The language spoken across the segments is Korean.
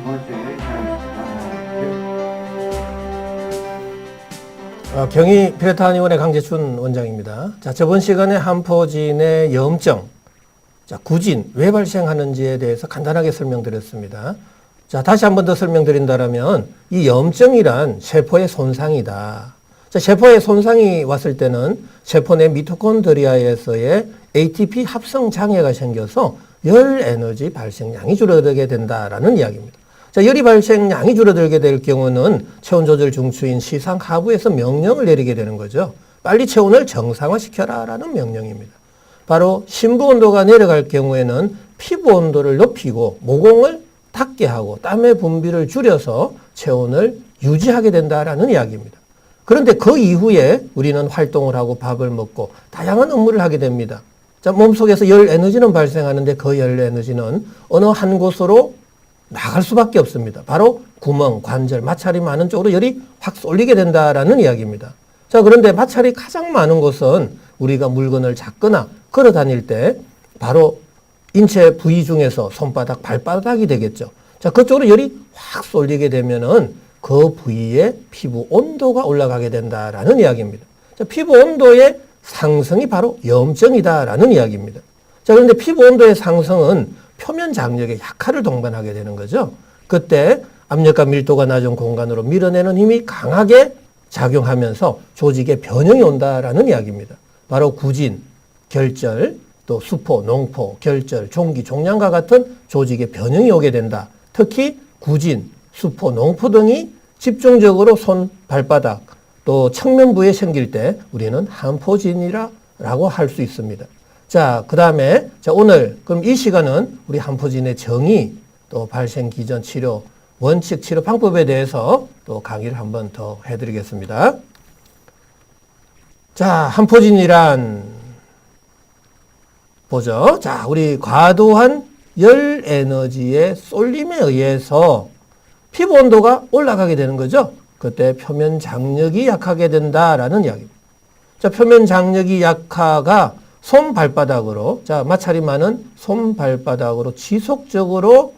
두 번째 경희 피레타니원의 강재춘 원장입니다. 자, 저번 시간에 함포진의 염증, 자, 구진, 왜 발생하는지에 대해서 간단하게 설명드렸습니다. 자, 다시 한 번 더 설명드린다면 이 염증이란 세포의 손상이다. 자, 세포에 손상이 왔을 때는 세포 내 미토콘드리아에서의 ATP 합성 장애가 생겨서 열 에너지 발생량이 줄어들게 된다라는 이야기입니다. 자, 열이 발생량이 줄어들게 될 경우는 체온 조절 중추인 시상 하부에서 명령을 내리게 되는 거죠. 빨리 체온을 정상화시켜라 라는 명령입니다. 바로 심부 온도가 내려갈 경우에는 피부 온도를 높이고 모공을 닫게 하고 땀의 분비를 줄여서 체온을 유지하게 된다라는 이야기입니다. 그런데 그 이후에 우리는 활동을 하고 밥을 먹고 다양한 업무를 하게 됩니다. 자, 몸속에서 열 에너지는 발생하는데 그 열 에너지는 어느 한 곳으로 나갈 수밖에 없습니다. 바로 구멍, 관절, 마찰이 많은 쪽으로 열이 확 쏠리게 된다라는 이야기입니다. 자, 그런데 마찰이 가장 많은 곳은 우리가 물건을 잡거나 걸어 다닐 때 바로 인체 부위 중에서 손바닥, 발바닥이 되겠죠. 자, 그쪽으로 열이 확 쏠리게 되면은 그 부위의 피부 온도가 올라가게 된다라는 이야기입니다. 자, 피부 온도의 상승이 바로 염증이다라는 이야기입니다. 자, 그런데 피부 온도의 상승은 표면 장력의 약화를 동반하게 되는 거죠. 그때 압력과 밀도가 낮은 공간으로 밀어내는 힘이 강하게 작용하면서 조직에 변형이 온다라는 이야기입니다. 바로 구진, 결절, 또 수포, 농포, 결절, 종기, 종양과 같은 조직에 변형이 오게 된다. 특히 구진, 수포, 농포 등이 집중적으로 손, 발바닥, 또 측면부에 생길 때 우리는 함포진이라고 할 수 있습니다. 자, 그 다음에, 자, 오늘, 그럼 이 시간은 우리 함포진의 정의, 또 발생 기전 치료, 원칙 치료 방법에 대해서 또 강의를 한번 더 해드리겠습니다. 자, 함포진이란, 보죠. 자, 우리 과도한 열 에너지의 쏠림에 의해서 피부 온도가 올라가게 되는 거죠. 그때 표면 장력이 약하게 된다라는 이야기입니다. 자, 표면 장력이 약화가 손 발바닥으로, 자, 마찰이 많은 손 발바닥으로 지속적으로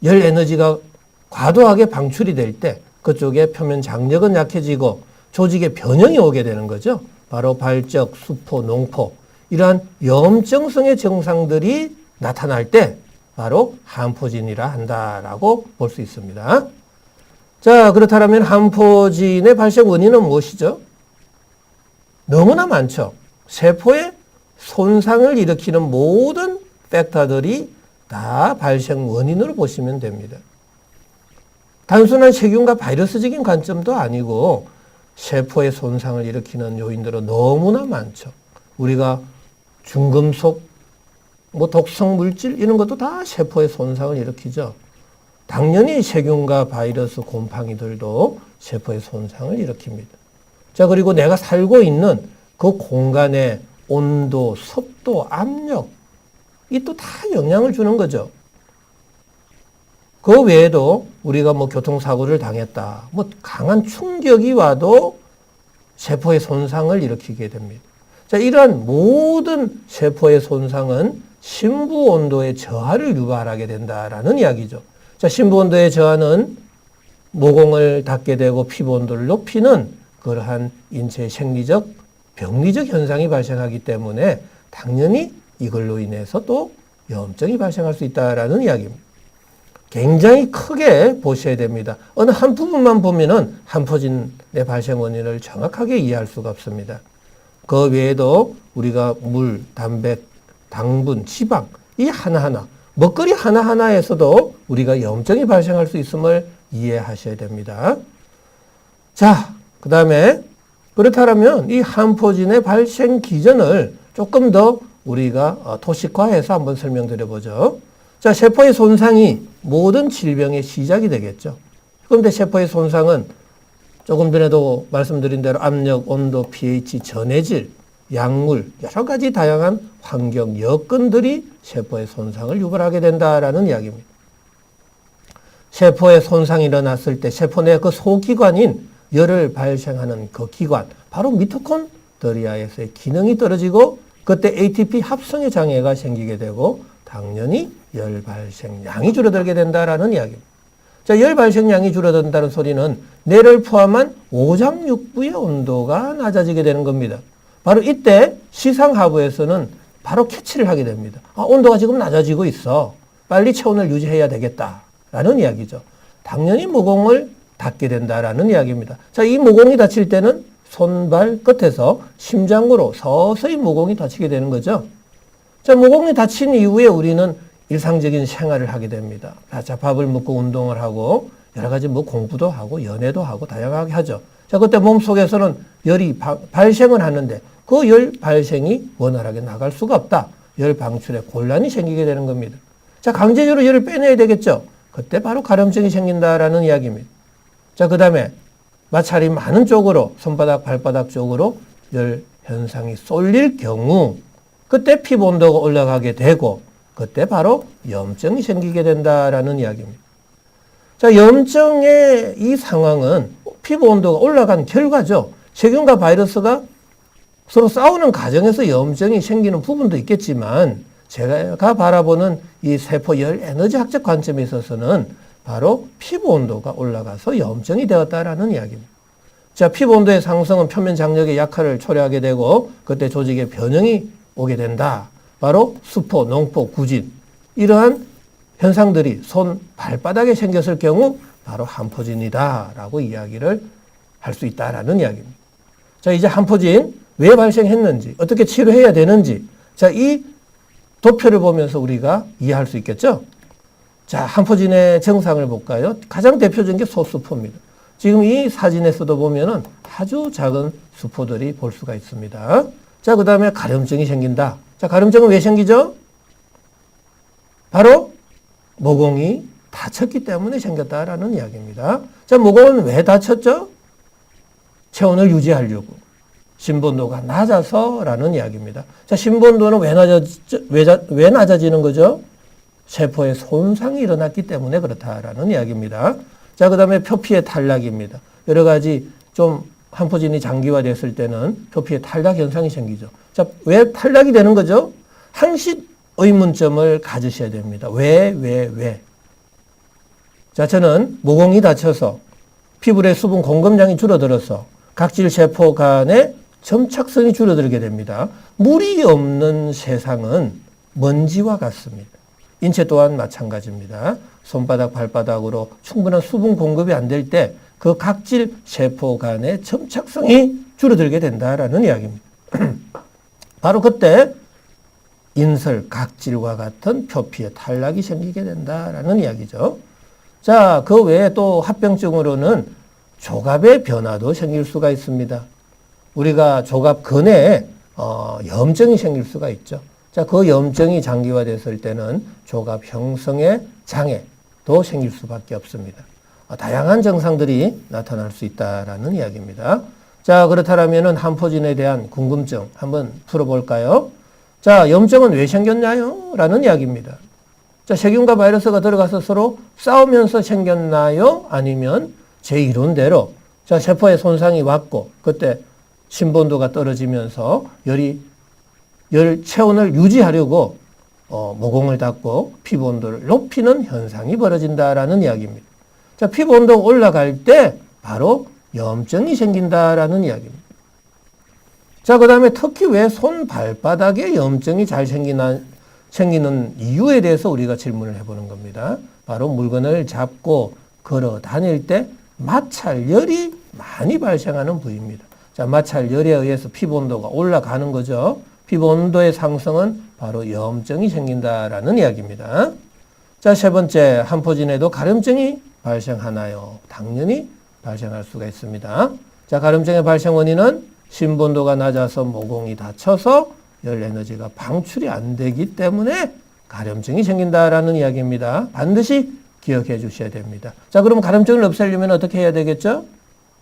열 에너지가 과도하게 방출이 될 때 그쪽에 표면 장력은 약해지고 조직에 변형이 오게 되는 거죠. 바로 발적, 수포, 농포 이러한 염증성의 증상들이 나타날 때 바로 함포진이라 한다라고 볼 수 있습니다. 자, 그렇다면 함포진의 발생 원인은 무엇이죠? 너무나 많죠. 세포의 손상을 일으키는 모든 팩터들이 다 발생 원인으로 보시면 됩니다. 단순한 세균과 바이러스적인 관점도 아니고 세포의 손상을 일으키는 요인들은 너무나 많죠. 우리가 중금속, 독성 물질 이런 것도 다 세포의 손상을 일으키죠. 당연히 세균과 바이러스, 곰팡이들도 세포의 손상을 일으킵니다. 자, 그리고 내가 살고 있는 그 공간의 온도, 습도, 압력, 이 또 다 영향을 주는 거죠. 그 외에도 우리가 교통사고를 당했다. 강한 충격이 와도 세포의 손상을 일으키게 됩니다. 자, 이러한 모든 세포의 손상은 심부 온도의 저하를 유발하게 된다라는 이야기죠. 자, 심부 온도의 저하는 모공을 닫게 되고 피부 온도를 높이는 그러한 인체의 생리적, 병리적 현상이 발생하기 때문에 당연히 이걸로 인해서 또 염증이 발생할 수 있다라는 이야기입니다. 굉장히 크게 보셔야 됩니다. 어느 한 부분만 보면은 함포진의 발생 원인을 정확하게 이해할 수가 없습니다. 그 외에도 우리가 물, 담백, 당분, 지방 이 하나하나, 먹거리 하나하나에서도 우리가 염증이 발생할 수 있음을 이해하셔야 됩니다. 자, 그 다음에 그렇다면 이 함포진의 발생 기전을 조금 더 우리가 토식화해서 한번 설명드려보죠. 자, 세포의 손상이 모든 질병의 시작이 되겠죠. 그런데 세포의 손상은 조금 전에도 말씀드린 대로 압력, 온도, pH, 전해질, 약물, 여러 가지 다양한 환경, 여건들이 세포의 손상을 유발하게 된다라는 이야기입니다. 세포의 손상이 일어났을 때 세포 내 그 소기관인 열을 발생하는 그 기관, 바로 미토콘드리아에서의 기능이 떨어지고 그때 ATP 합성의 장애가 생기게 되고 당연히 열 발생량이 줄어들게 된다라는 이야기입니다. 자, 열 발생량이 줄어든다는 소리는 뇌를 포함한 오장육부의 온도가 낮아지게 되는 겁니다. 바로 이때 시상하부에서는 바로 캐치를 하게 됩니다. 온도가 지금 낮아지고 있어. 빨리 체온을 유지해야 되겠다라는 이야기죠. 당연히 모공을 닫게 된다라는 이야기입니다. 자, 이 모공이 닫힐 때는 손발 끝에서 심장으로 서서히 모공이 닫히게 되는 거죠. 자, 모공이 닫힌 이후에 우리는 일상적인 생활을 하게 됩니다. 자, 밥을 먹고 운동을 하고 여러 가지 공부도 하고 연애도 하고 다양하게 하죠. 자, 그때 몸속에서는 열이 발생을 하는데 그 열 발생이 원활하게 나갈 수가 없다. 열 방출에 곤란이 생기게 되는 겁니다. 자, 강제적으로 열을 빼내야 되겠죠. 그때 바로 가려움증이 생긴다라는 이야기입니다. 자, 그 다음에 마찰이 많은 쪽으로 손바닥, 발바닥 쪽으로 열 현상이 쏠릴 경우 그때 피부 온도가 올라가게 되고 그때 바로 염증이 생기게 된다라는 이야기입니다. 자, 염증의 이 상황은 피부 온도가 올라간 결과죠. 세균과 바이러스가 서로 싸우는 과정에서 염증이 생기는 부분도 있겠지만 제가 바라보는 이 세포 열 에너지 학적 관점에 있어서는 바로 피부 온도가 올라가서 염증이 되었다라는 이야기입니다. 자, 피부 온도의 상승은 표면 장력의 약화를 초래하게 되고 그때 조직에 변형이 오게 된다. 바로 수포, 농포, 구진 이러한 현상들이 손, 발바닥에 생겼을 경우 바로 한포진이다라고 이야기를 할 수 있다라는 이야기입니다. 자, 이제 한포진 왜 발생했는지 어떻게 치료해야 되는지 자, 이 도표를 보면서 우리가 이해할 수 있겠죠? 자, 한포진의 증상을 볼까요? 가장 대표적인 게 소수포입니다. 지금 이 사진에서도 보면은 아주 작은 수포들이 볼 수가 있습니다. 자, 그 다음에 가려움증이 생긴다. 자, 가려움증은 왜 생기죠? 바로 모공이 다쳤기 때문에 생겼다라는 이야기입니다. 자, 모공은 왜 다쳤죠? 체온을 유지하려고. 심부온도가 낮아서라는 이야기입니다. 자, 심부온도는 왜 낮아지는 거죠? 세포에 손상이 일어났기 때문에 그렇다라는 이야기입니다. 자, 그 다음에 표피의 탈락입니다. 여러 가지 좀 한포진이 장기화됐을 때는 표피의 탈락 현상이 생기죠. 자, 왜 탈락이 되는 거죠? 항시 의문점을 가지셔야 됩니다. 왜? 자, 저는 모공이 닫혀서 피부의 수분 공급량이 줄어들어서 각질 세포 간의 점착성이 줄어들게 됩니다. 물이 없는 세상은 먼지와 같습니다. 인체 또한 마찬가지입니다. 손바닥, 발바닥으로 충분한 수분 공급이 안 될 때 그 각질 세포 간의 점착성이 줄어들게 된다라는 이야기입니다. 바로 그때 인설, 각질과 같은 표피의 탈락이 생기게 된다라는 이야기죠. 자, 그 외에 또 합병증으로는 조갑의 변화도 생길 수가 있습니다. 우리가 조갑 근해에 염증이 생길 수가 있죠. 자, 그 염증이 장기화됐을 때는 조갑 형성의 장애도 생길 수밖에 없습니다. 다양한 증상들이 나타날 수 있다라는 이야기입니다. 자, 그렇다면은 한포진에 대한 궁금증 한번 풀어볼까요? 자, 염증은 왜 생겼나요? 라는 이야기입니다. 자, 세균과 바이러스가 들어가서 서로 싸우면서 생겼나요? 아니면 제 이론대로 자, 세포에 손상이 왔고 그때 심부온도가 떨어지면서 열 체온을 유지하려고 모공을 닫고 피부 온도를 높이는 현상이 벌어진다라는 이야기입니다. 자, 피부 온도가 올라갈 때 바로 염증이 생긴다라는 이야기입니다. 자, 그 다음에 특히 왜 손, 발바닥에 염증이 잘 생기는 이유에 대해서 우리가 질문을 해보는 겁니다. 바로 물건을 잡고 걸어 다닐 때 마찰열이 많이 발생하는 부위입니다. 자, 마찰열에 의해서 피부 온도가 올라가는 거죠. 피부 온도의 상승은 바로 염증이 생긴다라는 이야기입니다. 자, 세 번째, 한포진에도 가려움증이 발생하나요? 당연히 발생할 수가 있습니다. 자, 가려움증의 발생 원인은 심부온도가 낮아서 모공이 닫혀서 열 에너지가 방출이 안 되기 때문에 가려움증이 생긴다라는 이야기입니다. 반드시 기억해 주셔야 됩니다. 자, 그럼 가려움증을 없애려면 어떻게 해야 되겠죠?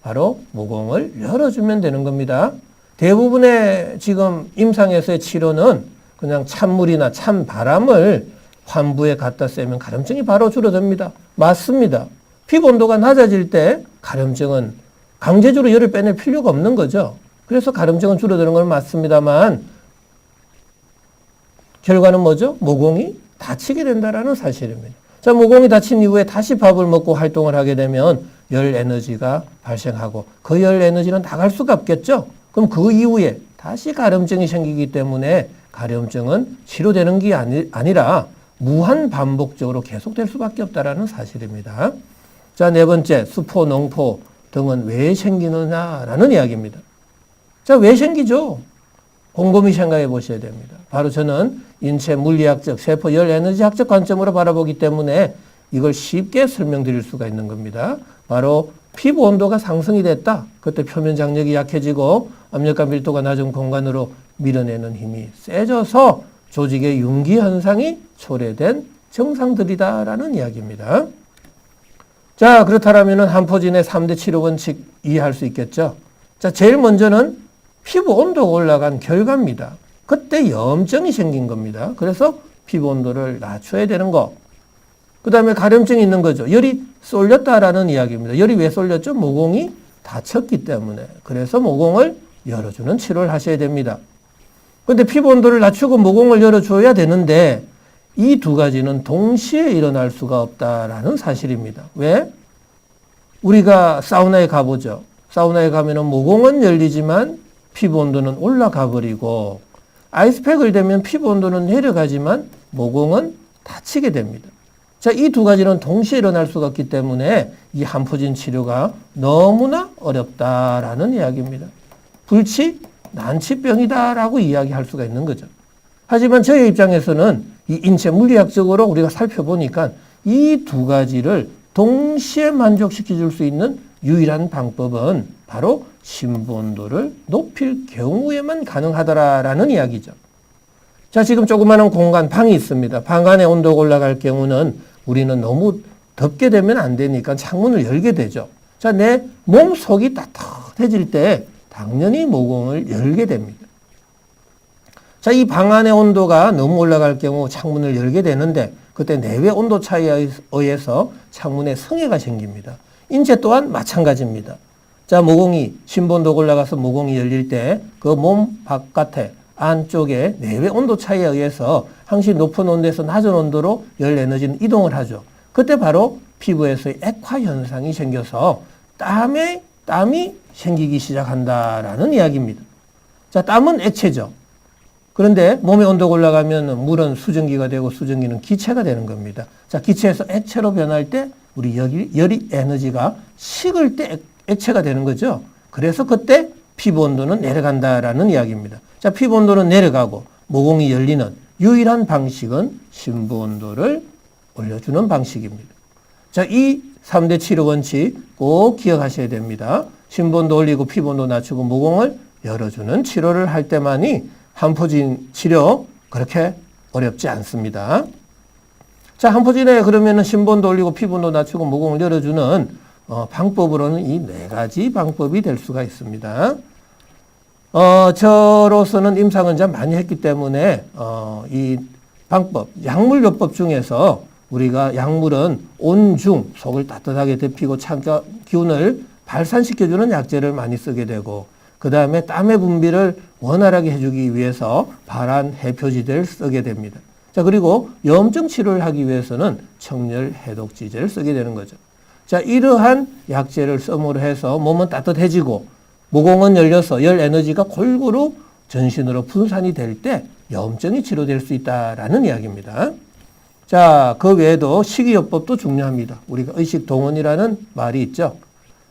바로 모공을 열어주면 되는 겁니다. 대부분의 지금 임상에서의 치료는 그냥 찬물이나 찬바람을 환부에 갖다 쐬면 가려움증이 바로 줄어듭니다. 맞습니다. 피부 온도가 낮아질 때 가려움증은 강제적으로 열을 빼낼 필요가 없는 거죠. 그래서 가려움증은 줄어드는 건 맞습니다만 결과는 뭐죠? 모공이 다치게 된다라는 사실입니다. 자, 모공이 닫힌 이후에 다시 밥을 먹고 활동을 하게 되면 열 에너지가 발생하고 그 열 에너지는 나갈 수가 없겠죠. 그럼 그 이후에 다시 가려움증이 생기기 때문에 가려움증은 치료되는 게 아니라 무한 반복적으로 계속될 수밖에 없다라는 사실입니다. 자, 네 번째, 수포, 농포 등은 왜 생기느냐라는 이야기입니다. 자, 왜 생기죠? 곰곰이 생각해 보셔야 됩니다. 바로 저는 인체 물리학적, 세포 열 에너지학적 관점으로 바라보기 때문에 이걸 쉽게 설명드릴 수가 있는 겁니다. 바로 피부 온도가 상승이 됐다. 그때 표면 장력이 약해지고 압력과 밀도가 낮은 공간으로 밀어내는 힘이 세져서 조직의 융기 현상이 초래된 증상들이다라는 이야기입니다. 자, 그렇다면 한포진의 3대 치료 원칙 이해할 수 있겠죠? 자, 제일 먼저는 피부 온도가 올라간 결과입니다. 그때 염증이 생긴 겁니다. 그래서 피부 온도를 낮춰야 되는 거. 그 다음에 가려움증이 있는 거죠. 열이 쏠렸다라는 이야기입니다. 열이 왜 쏠렸죠? 모공이 닫혔기 때문에. 그래서 모공을 열어주는 치료를 하셔야 됩니다. 그런데 피부 온도를 낮추고 모공을 열어줘야 되는데 이 두 가지는 동시에 일어날 수가 없다라는 사실입니다. 왜? 우리가 사우나에 가보죠. 사우나에 가면은 모공은 열리지만 피부 온도는 올라가 버리고 아이스팩을 대면 피부 온도는 내려가지만 모공은 닫히게 됩니다. 자, 이 두 가지는 동시에 일어날 수가 없기 때문에 이 한포진 치료가 너무나 어렵다라는 이야기입니다. 불치, 난치병이다라고 이야기할 수가 있는 거죠. 하지만 저의 입장에서는 이 인체 물리학적으로 우리가 살펴보니까 이 두 가지를 동시에 만족시켜 줄 수 있는 유일한 방법은 바로 심부 온도를 높일 경우에만 가능하더라라는 이야기죠. 자, 지금 조그마한 공간, 방이 있습니다. 방 안에 온도가 올라갈 경우는 우리는 너무 덥게 되면 안 되니까 창문을 열게 되죠. 자, 내 몸 속이 따뜻해질 때 당연히 모공을 열게 됩니다. 자, 이 방 안의 온도가 너무 올라갈 경우 창문을 열게 되는데 그때 내외 온도 차이에 의해서 창문에 성해가 생깁니다. 인체 또한 마찬가지입니다. 자, 모공이 심부온도가 올라가서 모공이 열릴 때 그 몸 바깥에 안쪽에 내외 온도 차이에 의해서 항시 높은 온도에서 낮은 온도로 열 에너지는 이동을 하죠. 그때 바로 피부에서의 액화 현상이 생겨서 땀이 생기기 시작한다라는 이야기입니다. 자, 땀은 액체죠. 그런데 몸의 온도가 올라가면 물은 수증기가 되고 수증기는 기체가 되는 겁니다. 자, 기체에서 액체로 변할 때 우리 열이 에너지가 식을 때 액체가 되는 거죠. 그래서 그때 피부 온도는 내려간다라는 이야기입니다. 자, 피부 온도는 내려가고 모공이 열리는 유일한 방식은 심부 온도를 올려주는 방식입니다. 자, 이 3대 치료 원칙 꼭 기억하셔야 됩니다. 심부 온도 올리고 피부 온도 낮추고 모공을 열어주는 치료를 할 때만이 한포진 치료 그렇게 어렵지 않습니다. 자, 한포진에 그러면은 심부 온도 올리고 피부 온도 낮추고 모공을 열어주는 방법으로는 이 네 가지 방법이 될 수가 있습니다. 저로서는 임상은자 많이 했기 때문에 이 방법, 약물요법 중에서 우리가 약물은 온중, 속을 따뜻하게 데피고 찬 기운을 발산시켜주는 약재를 많이 쓰게 되고 그 다음에 땀의 분비를 원활하게 해주기 위해서 발한 해표지제를 쓰게 됩니다. 자, 그리고 염증 치료를 하기 위해서는 청열 해독지제를 쓰게 되는 거죠. 자, 이러한 약재를 썸으로 해서 몸은 따뜻해지고 모공은 열려서 열 에너지가 골고루 전신으로 분산이 될 때 염증이 치료될 수 있다라는 이야기입니다. 자, 그 외에도 식이요법도 중요합니다. 우리가 의식동원이라는 말이 있죠.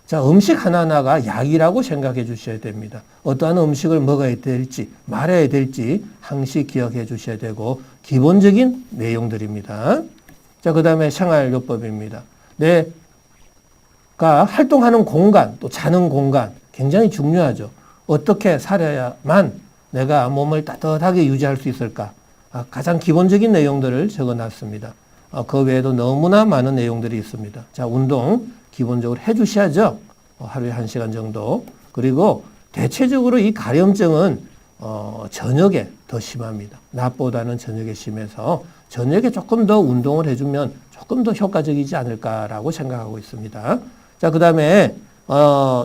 자, 음식 하나하나가 약이라고 생각해 주셔야 됩니다. 어떠한 음식을 먹어야 될지, 말해야 될지 항시 기억해 주셔야 되고 기본적인 내용들입니다. 자, 그 다음에 생활요법입니다. 내가 활동하는 공간, 또 자는 공간 굉장히 중요하죠. 어떻게 살아야만 내가 몸을 따뜻하게 유지할 수 있을까? 가장 기본적인 내용들을 적어놨습니다. 그 외에도 너무나 많은 내용들이 있습니다. 자, 운동 기본적으로 해주셔야죠. 하루에 1시간 정도. 그리고 대체적으로 이 가려움증은 저녁에 더 심합니다. 낮보다는 저녁에 심해서 저녁에 조금 더 운동을 해주면 조금 더 효과적이지 않을까라고 생각하고 있습니다. 자, 그 다음에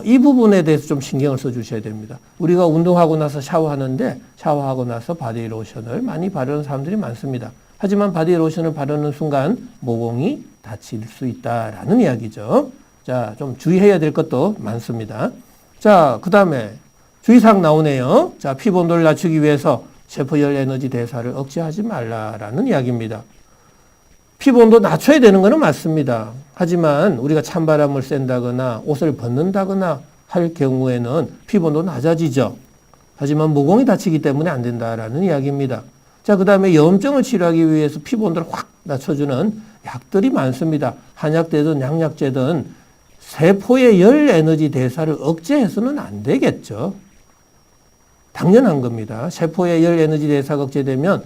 이 부분에 대해서 좀 신경을 써주셔야 됩니다. 우리가 운동하고 나서 샤워하는데 샤워하고 나서 바디로션을 많이 바르는 사람들이 많습니다. 하지만 바디로션을 바르는 순간 모공이 다칠 수 있다라는 이야기죠. 자, 좀 주의해야 될 것도 많습니다. 자, 그 다음에 주의사항 나오네요. 자, 피부 온도를 낮추기 위해서 세포열 에너지 대사를 억제하지 말라라는 이야기입니다. 피부 온도 낮춰야 되는 것은 맞습니다. 하지만 우리가 찬바람을 쐰다거나 옷을 벗는다거나 할 경우에는 피부 온도 낮아지죠. 하지만 모공이 다치기 때문에 안 된다라는 이야기입니다. 자, 그 다음에 염증을 치료하기 위해서 피부 온도를 확 낮춰주는 약들이 많습니다. 한약되든 양약제든 세포의 열 에너지 대사를 억제해서는 안 되겠죠. 당연한 겁니다. 세포의 열 에너지 대사가 억제되면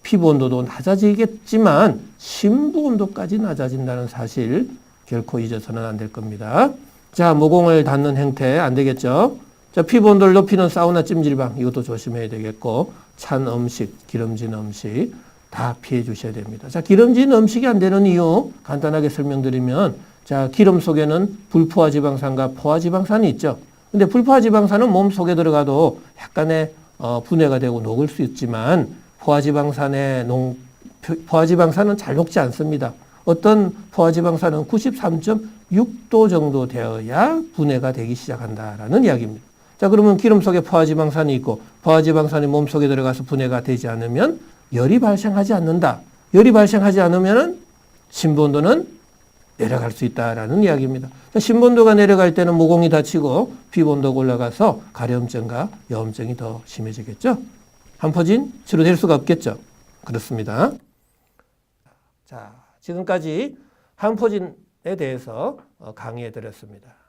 피부 온도도 낮아지겠지만 심부 온도까지 낮아진다는 사실 결코 잊어서는 안 될 겁니다. 자, 모공을 닫는 행태 안 되겠죠. 자, 피부 온도를 높이는 사우나 찜질방 이것도 조심해야 되겠고 찬 음식, 기름진 음식 다 피해 주셔야 됩니다. 자, 기름진 음식이 안 되는 이유 간단하게 설명드리면 자, 기름 속에는 불포화 지방산과 포화 지방산이 있죠. 근데 불포화 지방산은 몸 속에 들어가도 약간의 분해가 되고 녹을 수 있지만 포화 지방산은 잘 녹지 않습니다. 어떤 포화 지방산은 93.6도 정도 되어야 분해가 되기 시작한다라는 이야기입니다. 자, 그러면 기름 속에 포화 지방산이 있고 포화 지방산이 몸 속에 들어가서 분해가 되지 않으면 열이 발생하지 않는다. 열이 발생하지 않으면 심부 온도는 내려갈 수 있다라는 이야기입니다. 심부 온도가 내려갈 때는 모공이 다치고 피부 온도가 올라가서 가려움증과 여움증이 더 심해지겠죠. 한포진 치료될 수가 없겠죠. 그렇습니다. 자, 지금까지 한포진에 대해서 강의해 드렸습니다.